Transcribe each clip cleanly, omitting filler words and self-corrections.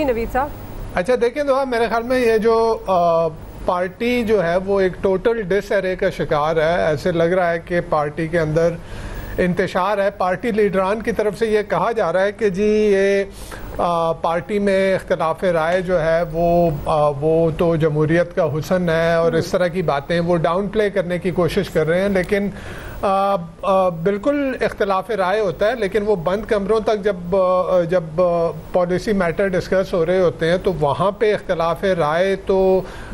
जी नवीद साहब। अच्छा देखिए तो मेरे ख्याल में ये जो पार्टी जो है वो एक टोटल डिसअरे का शिकार है। ऐसे लग रहा है कि पार्टी के अंदर इंतशार है। पार्टी लीडरान की तरफ से ये कहा जा रहा है कि जी ये पार्टी में इख्तलाफ राय जो है वो तो जमहूरियत का हुस्न है और इस तरह की बातें वो डाउन प्ले करने की कोशिश कर रहे हैं। लेकिन बिल्कुल इख्तलाफ राय होता है, लेकिन वो बंद कमरों तक जब पॉलिसी मैटर डिस्कस हो रहे होते हैं तो वहाँ पे इख्तलाफ राय तो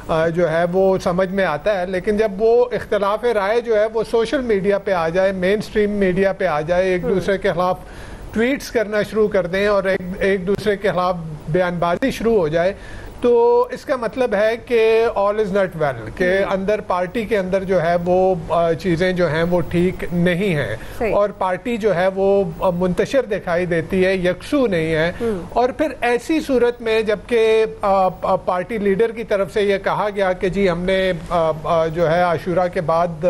जो है वो समझ में आता है। लेकिन जब वो इख्तलाफ राय जो है वो सोशल मीडिया पे आ जाए, मेन स्ट्रीम मीडिया पे आ जाए, एक दूसरे के खिलाफ ट्वीट्स करना शुरू कर दें और एक दूसरे के खिलाफ बयानबाजी शुरू हो जाए, तो इसका मतलब है कि ऑल इज़ नॉट वेल, के अंदर पार्टी के अंदर जो है वो चीज़ें जो हैं वो ठीक नहीं हैं और पार्टी जो है वो मुंतशिर दिखाई देती है, यकसू नहीं है। और फिर ऐसी सूरत में जबकि पार्टी लीडर की तरफ से ये कहा गया कि जी हमने जो है आशूरा के बाद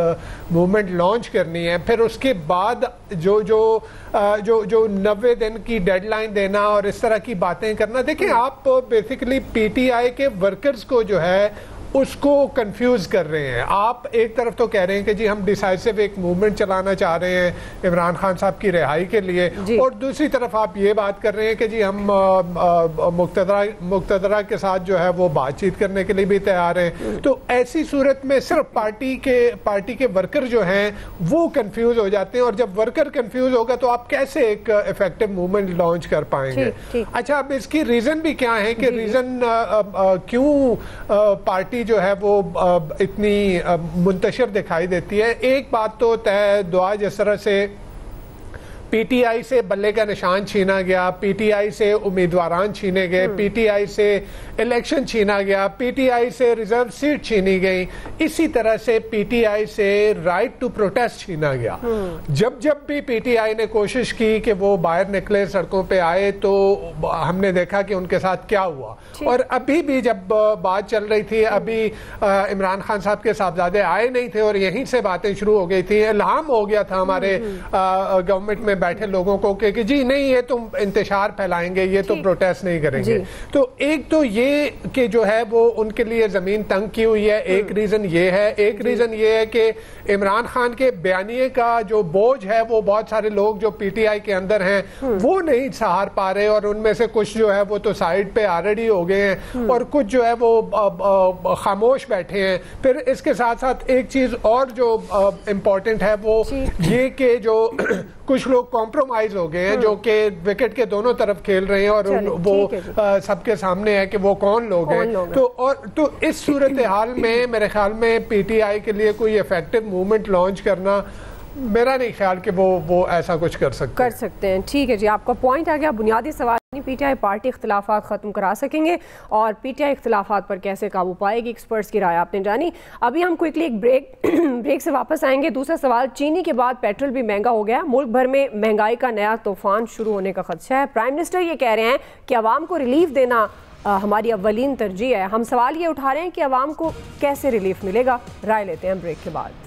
मूवमेंट लॉन्च करनी है, फिर उसके बाद जो 90 दिन की डेडलाइन देना और इस तरह की बातें करना, देखिए आप बेसिकली पीटीआई के वर्कर्स को जो है उसको कंफ्यूज कर रहे हैं। आप एक तरफ तो कह रहे हैं कि जी हम डिसाइसिव एक मूवमेंट चलाना चाह रहे हैं इमरान खान साहब की रिहाई के लिए, और दूसरी तरफ आप ये बात कर रहे हैं कि जी हम मुक्तदरा के साथ जो है वो बातचीत करने के लिए भी तैयार हैं। तो ऐसी सूरत में सिर्फ पार्टी के वर्कर जो हैं वो कंफ्यूज हो जाते हैं, और जब वर्कर कंफ्यूज होगा तो आप कैसे एक इफेक्टिव मूवमेंट लॉन्च कर पाएंगे। अच्छा, अब इसकी रीजन भी क्या है कि रीजन क्यों पार्टी जो है वो इतनी मुंतशिर दिखाई देती है। एक बात तो तय दुआ जिस तरह से पीटीआई से बल्ले का निशान छीना गया, पीटीआई से उम्मीदवारान छीने गए, पीटीआई से इलेक्शन छीना गया, पीटीआई से रिजर्व सीट छीनी गई, इसी तरह से पीटीआई से राइट टू प्रोटेस्ट छीना गया। जब भी पीटीआई ने कोशिश की कि वो बाहर निकले, सड़कों पे आए, तो हमने देखा कि उनके साथ क्या हुआ। और अभी भी जब बात चल रही थी, अभी इमरान खान साहब के साहबजादे आए नहीं थे और यहीं से बातें शुरू हो गई थी। इल्हाम हो गया था हमारे गवर्नमेंट में बैठे लोगों को कि जी नहीं ये तुम इंतशार फैलाएंगे, ये तो प्रोटेस्ट नहीं करेंगे। तो एक तो ये कि जो है वो उनके लिए जमीन तंग की हुई है, एक रीजन ये है। एक रीजन ये है कि इमरान खान के बयानिए का जो बोझ है वो बहुत सारे लोग जो पीटीआई के अंदर हैं वो नहीं सहार पा रहे, और उनमें से कुछ जो है वो तो साइड पे ऑलरेडी हो गए हैं और कुछ जो है वो खामोश बैठे हैं। फिर इसके साथ साथ एक चीज और जो इम्पोर्टेंट है वो ये कि जो कुछ लोग कॉम्प्रोमाइज हो गए हैं, जो कि विकेट के दोनों तरफ खेल रहे हैं और वो सबके सामने है कि वो कौन लोग हैं। तो इस सूरत हाल में मेरे ख्याल में पीटीआई के लिए कोई इफेक्टिव मूवमेंट लॉन्च करना, मेरा नहीं ख्याल कि वो ऐसा कुछ कर सकते हैं। ठीक है जी, आपका पॉइंट आ गया। बुनियादी सवाल पीटीआई पार्टी इख्तिलाफात ख़त्म करा सकेंगे और पीटीआई इख्तिलाफात पर कैसे काबू पाएगी, एक्सपर्ट्स की राय आपने जानी। अभी हम क्विकली एक ब्रेक से वापस आएंगे। दूसरा सवाल, चीनी के बाद पेट्रोल भी महंगा हो गया, मुल्क भर में महंगाई का नया तूफान शुरू होने का खदशा है। प्राइम मिनिस्टर ये कह रहे हैं कि अवाम को रिलीफ देना हमारी अव्वलीन तरजीह है। हम सवाल ये उठा रहे हैं कि अवाम को कैसे रिलीफ मिलेगा। राय लेते हैं ब्रेक के बाद।